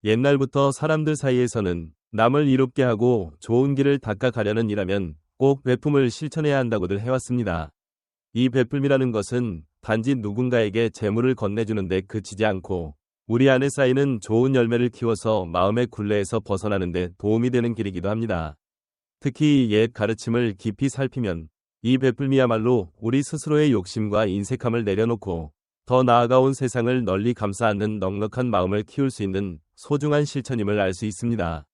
옛날부터 사람들 사이에서는 남을 이롭게 하고 좋은 길을 닦아가려는 일하면 꼭 베품을 실천해야 한다고들 해왔습니다. 이 베품이라는 것은 단지 누군가에게 재물을 건네주는데 그치지 않고 우리 안에 쌓이는 좋은 열매를 키워서 마음의 굴레에서 벗어나는 데 도움이 되는 길이기도 합니다. 특히 옛 가르침을 깊이 살피면 이 베풀미야말로 우리 스스로의 욕심과 인색함을 내려놓고 더 나아가온 세상을 널리 감싸 안는 넉넉한 마음을 키울 수 있는 소중한 실천임을 알 수 있습니다.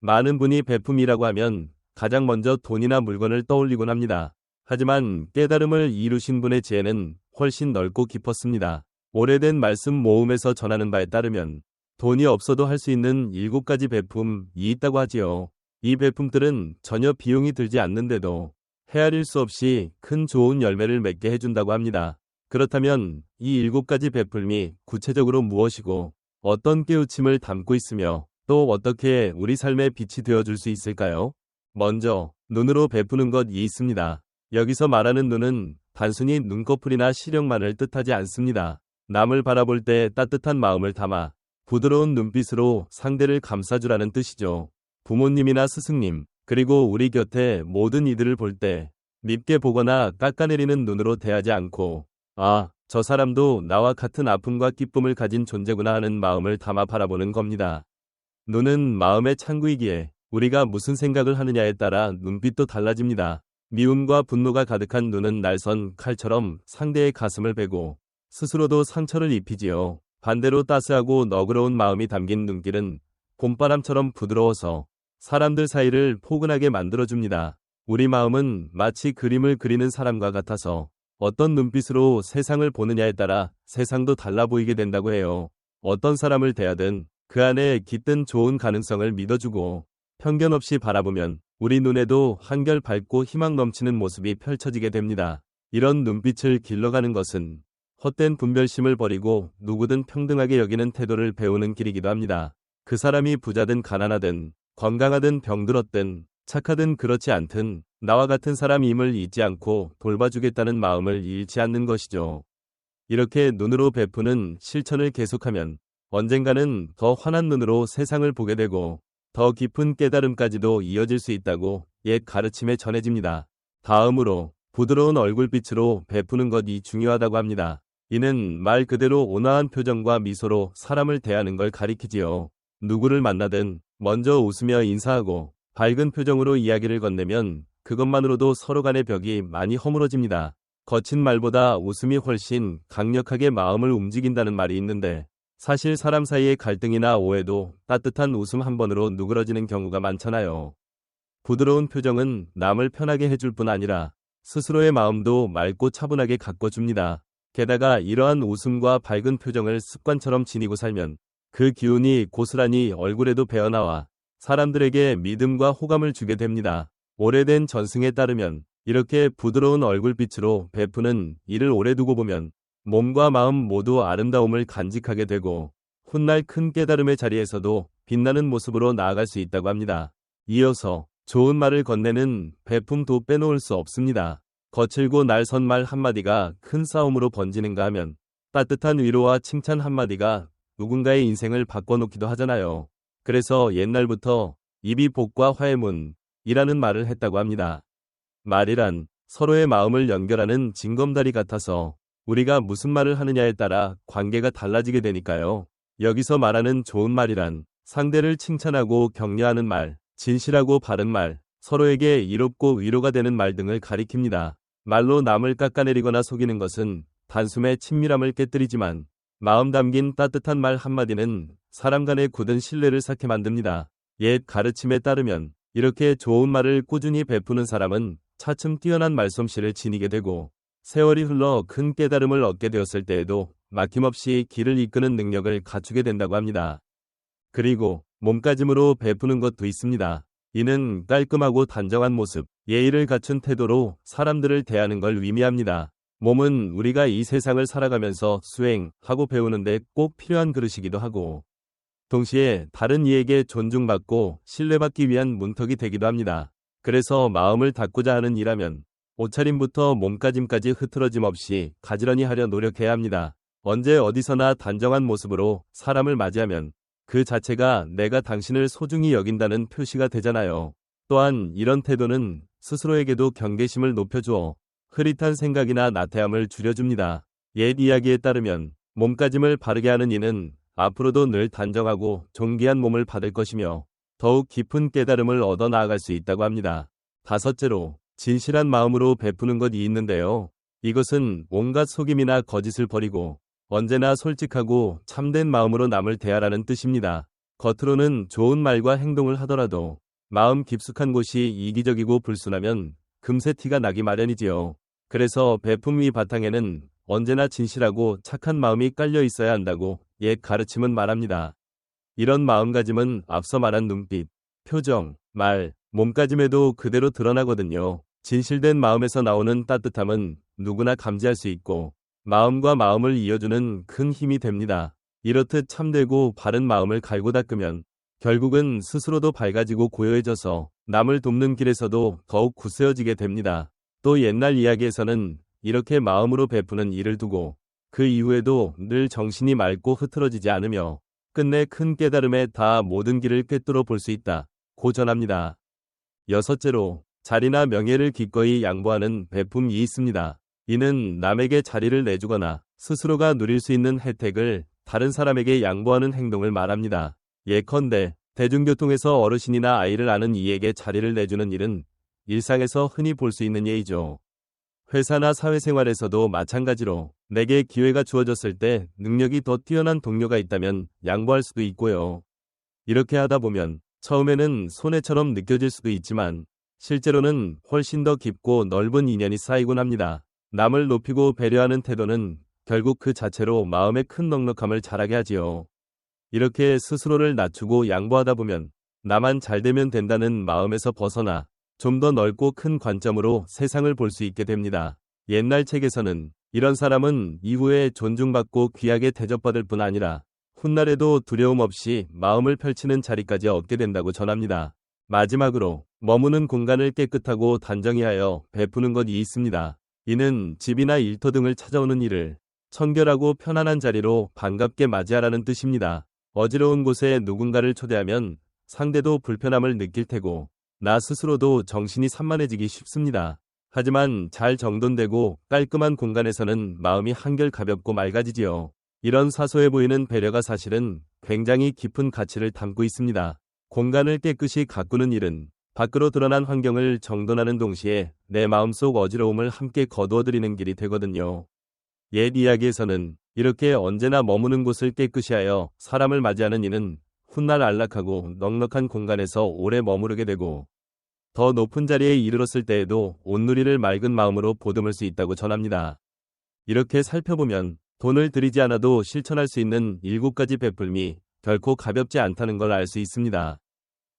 많은 분이 베품이라고 하면 가장 먼저 돈이나 물건을 떠올리곤 합니다. 하지만 깨달음을 이루신 분의 지혜는 훨씬 넓고 깊었습니다. 오래된 말씀 모음에서 전하는 바에 따르면 돈이 없어도 할 수 있는 7가지 베품이 있다고 하지요. 이 베품들은 전혀 비용이 들지 않는데도 헤아릴 수 없이 큰 좋은 열매를 맺게 해준다고 합니다. 그렇다면 이 7가지 베품이 구체적으로 무엇이고 어떤 깨우침을 담고 있으며 또 어떻게 우리 삶의 빛이 되어줄 수 있을까요? 먼저 눈으로 베푸는 것이 있습니다. 여기서 말하는 눈은 단순히 눈꺼풀이나 시력만을 뜻하지 않습니다. 남을 바라볼 때 따뜻한 마음을 담아 부드러운 눈빛으로 상대를 감싸주라는 뜻이죠. 부모님이나 스승님, 그리고 우리 곁에 모든 이들을 볼 때 밉게 보거나 깎아내리는 눈으로 대하지 않고 아, 저 사람도 나와 같은 아픔과 기쁨을 가진 존재구나 하는 마음을 담아 바라보는 겁니다. 눈은 마음의 창구이기에 우리가 무슨 생각을 하느냐에 따라 눈빛도 달라집니다. 미움과 분노가 가득한 눈은 날선 칼처럼 상대의 가슴을 베고 스스로도 상처를 입히지요. 반대로 따스하고 너그러운 마음이 담긴 눈길은 봄바람처럼 부드러워서 사람들 사이를 포근하게 만들어줍니다. 우리 마음은 마치 그림을 그리는 사람과 같아서 어떤 눈빛으로 세상을 보느냐에 따라 세상도 달라 보이게 된다고 해요. 어떤 사람을 대하든 그 안에 깃든 좋은 가능성을 믿어주고 편견 없이 바라보면 우리 눈에도 한결 밝고 희망 넘치는 모습이 펼쳐지게 됩니다. 이런 눈빛을 길러가는 것은 헛된 분별심을 버리고 누구든 평등하게 여기는 태도를 배우는 길이기도 합니다. 그 사람이 부자든 가난하든 건강하든 병들었든 착하든 그렇지 않든 나와 같은 사람임을 잊지 않고 돌봐주겠다는 마음을 잃지 않는 것이죠. 이렇게 눈으로 베푸는 실천을 계속하면 언젠가는 더 환한 눈으로 세상을 보게 되고 더 깊은 깨달음까지도 이어질 수 있다고 옛 가르침에 전해집니다. 다음으로 부드러운 얼굴빛으로 베푸는 것이 중요하다고 합니다. 이는 말 그대로 온화한 표정과 미소로 사람을 대하는 걸 가리키지요. 누구를 만나든 먼저 웃으며 인사하고 밝은 표정으로 이야기를 건네면 그것만으로도 서로 간의 벽이 많이 허물어집니다. 거친 말보다 웃음이 훨씬 강력하게 마음을 움직인다는 말이 있는데 사실 사람 사이의 갈등이나 오해도 따뜻한 웃음 한 번으로 누그러지는 경우가 많잖아요. 부드러운 표정은 남을 편하게 해줄 뿐 아니라 스스로의 마음도 맑고 차분하게 가꿔줍니다. 게다가 이러한 웃음과 밝은 표정을 습관처럼 지니고 살면 그 기운이 고스란히 얼굴에도 배어나와 사람들에게 믿음과 호감을 주게 됩니다. 오래된 전승에 따르면 이렇게 부드러운 얼굴빛으로 베푸는 일을 오래 두고 보면 몸과 마음 모두 아름다움을 간직하게 되고 훗날 큰 깨달음의 자리에서도 빛나는 모습으로 나아갈 수 있다고 합니다. 이어서 좋은 말을 건네는 베품도 빼놓을 수 없습니다. 거칠고 날선 말 한마디가 큰 싸움으로 번지는가 하면 따뜻한 위로와 칭찬 한마디가 누군가의 인생을 바꿔놓기도 하잖아요. 그래서 옛날부터 입이 복과 화의 문이라는 말을 했다고 합니다. 말이란 서로의 마음을 연결하는 징검다리 같아서 우리가 무슨 말을 하느냐에 따라 관계가 달라지게 되니까요. 여기서 말하는 좋은 말이란 상대를 칭찬하고 격려하는 말, 진실하고 바른 말, 서로에게 이롭고 위로가 되는 말 등을 가리킵니다. 말로 남을 깎아내리거나 속이는 것은 단숨에 친밀함을 깨뜨리지만 마음 담긴 따뜻한 말 한마디는 사람 간의 굳은 신뢰를 쌓게 만듭니다. 옛 가르침에 따르면 이렇게 좋은 말을 꾸준히 베푸는 사람은 차츰 뛰어난 말솜씨를 지니게 되고 세월이 흘러 큰 깨달음을 얻게 되었을 때에도 막힘없이 길을 이끄는 능력을 갖추게 된다고 합니다. 그리고 몸가짐으로 베푸는 것도 있습니다. 이는 깔끔하고 단정한 모습, 예의를 갖춘 태도로 사람들을 대하는 걸 의미합니다. 몸은 우리가 이 세상을 살아가면서 수행하고 배우는데 꼭 필요한 그릇이기도 하고 동시에 다른 이에게 존중받고 신뢰받기 위한 문턱이 되기도 합니다. 그래서 마음을 닫고자 하는 일하면 옷차림부터 몸가짐까지 흐트러짐 없이 가지런히 하려 노력해야 합니다. 언제 어디서나 단정한 모습으로 사람을 맞이하면 그 자체가 내가 당신을 소중히 여긴다는 표시가 되잖아요. 또한 이런 태도는 스스로에게도 경계심을 높여주어 흐릿한 생각이나 나태함을 줄여줍니다. 옛 이야기에 따르면 몸가짐을 바르게 하는 이는 앞으로도 늘 단정하고 존귀한 몸을 받을 것이며 더욱 깊은 깨달음을 얻어 나아갈 수 있다고 합니다. 다섯째로, 진실한 마음으로 베푸는 것이 있는데요. 이것은 온갖 속임이나 거짓을 버리고 언제나 솔직하고 참된 마음으로 남을 대하라는 뜻입니다. 겉으로는 좋은 말과 행동을 하더라도 마음 깊숙한 곳이 이기적이고 불순하면 금세 티가 나기 마련이지요. 그래서 베품의 바탕에는 언제나 진실하고 착한 마음이 깔려 있어야 한다고 옛 가르침은 말합니다. 이런 마음가짐은 앞서 말한 눈빛, 표정, 말, 몸가짐에도 그대로 드러나거든요. 진실된 마음에서 나오는 따뜻함은 누구나 감지할 수 있고 마음과 마음을 이어주는 큰 힘이 됩니다. 이렇듯 참되고 바른 마음을 갈고 닦으면 결국은 스스로도 밝아지고 고요해져서 남을 돕는 길에서도 더욱 굳세어지게 됩니다. 또 옛날 이야기에서는 이렇게 마음으로 베푸는 일을 두고 그 이후에도 늘 정신이 맑고 흐트러지지 않으며 끝내 큰 깨달음에 다 모든 길을 꿰뚫어 볼 수 있다 고 전합니다. 여섯째로, 자리나 명예를 기꺼이 양보하는 베품이 있습니다. 이는 남에게 자리를 내주거나 스스로가 누릴 수 있는 혜택을 다른 사람에게 양보하는 행동을 말합니다. 예컨대 대중교통에서 어르신이나 아이를 아는 이에게 자리를 내주는 일은 일상에서 흔히 볼 수 있는 예이죠. 회사나 사회생활에서도 마찬가지로 내게 기회가 주어졌을 때 능력이 더 뛰어난 동료가 있다면 양보할 수도 있고요. 이렇게 하다 보면 처음에는 손해처럼 느껴질 수도 있지만 실제로는 훨씬 더 깊고 넓은 인연이 쌓이곤 합니다. 남을 높이고 배려하는 태도는 결국 그 자체로 마음의 큰 넉넉함을 자라게 하지요. 이렇게 스스로를 낮추고 양보하다 보면 나만 잘되면 된다는 마음에서 벗어나 좀 더 넓고 큰 관점으로 세상을 볼 수 있게 됩니다. 옛날 책에서는 이런 사람은 이후에 존중받고 귀하게 대접받을 뿐 아니라 훗날에도 두려움 없이 마음을 펼치는 자리까지 얻게 된다고 전합니다. 마지막으로 머무는 공간을 깨끗하고 단정히 하여 베푸는 것이 있습니다. 이는 집이나 일터 등을 찾아오는 이를 청결하고 편안한 자리로 반갑게 맞이하라는 뜻입니다. 어지러운 곳에 누군가를 초대하면 상대도 불편함을 느낄 테고 나 스스로도 정신이 산만해지기 쉽습니다. 하지만 잘 정돈되고 깔끔한 공간에서는 마음이 한결 가볍고 맑아지지요. 이런 사소해 보이는 배려가 사실은 굉장히 깊은 가치를 담고 있습니다. 공간을 깨끗이 가꾸는 일은 밖으로 드러난 환경을 정돈하는 동시에 내 마음속 어지러움을 함께 거두어드리는 길이 되거든요. 옛 이야기에서는 이렇게 언제나 머무는 곳을 깨끗이 하여 사람을 맞이하는 이는 훗날 안락하고 넉넉한 공간에서 오래 머무르게 되고 더 높은 자리에 이르렀을 때에도 온누리를 맑은 마음으로 보듬을 수 있다고 전합니다. 이렇게 살펴보면 돈을 들이지 않아도 실천할 수 있는 7가지 베풀미 결코 가볍지 않다는 걸 알 수 있습니다.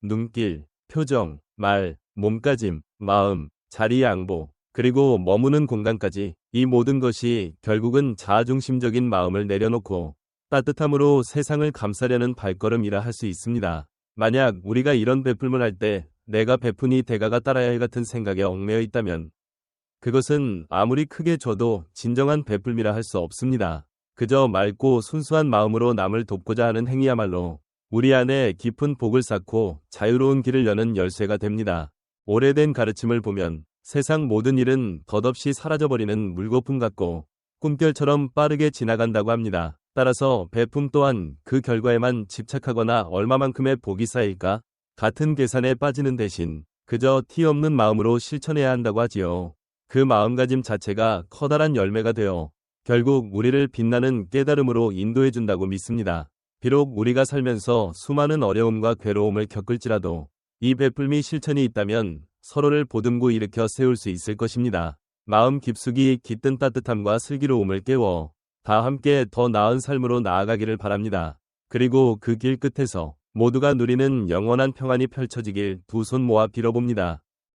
눈길, 표정, 말, 몸가짐, 마음, 자리 양보, 그리고 머무는 공간까지 이 모든 것이 결국은 자아중심적인 마음을 내려놓고 따뜻함으로 세상을 감싸려는 발걸음이라 할 수 있습니다. 만약 우리가 이런 베풀을 할 때 내가 베푼 이 대가가 따라야 할 같은 생각에 얽매여 있다면 그것은 아무리 크게 줘도 진정한 베풀미라 할 수 없습니다. 그저 맑고 순수한 마음으로 남을 돕고자 하는 행위야말로 우리 안에 깊은 복을 쌓고 자유로운 길을 여는 열쇠가 됩니다. 오래된 가르침을 보면 세상 모든 일은 덧없이 사라져버리는 물거품 같고 꿈결처럼 빠르게 지나간다고 합니다. 따라서 베품 또한 그 결과에만 집착하거나 얼마만큼의 복이 쌓일까 같은 계산에 빠지는 대신 그저 티 없는 마음으로 실천해야 한다고 하지요. 그 마음가짐 자체가 커다란 열매가 되어 결국 우리를 빛나는 깨달음으로 인도해준다고 믿습니다. 비록 우리가 살면서 수많은 어려움과 괴로움을 겪을지라도 이 베풀미 실천이 있다면 서로를 보듬고 일으켜 세울 수 있을 것입니다. 마음 깊숙이 깃든 따뜻함과 슬기로움을 깨워 다 함께 더 나은 삶으로 나아가기를 바랍니다. 그리고 그 길 끝에서 모두가 누리는 영원한 평안이 펼쳐지길 두 손 모아 빌어봅니다.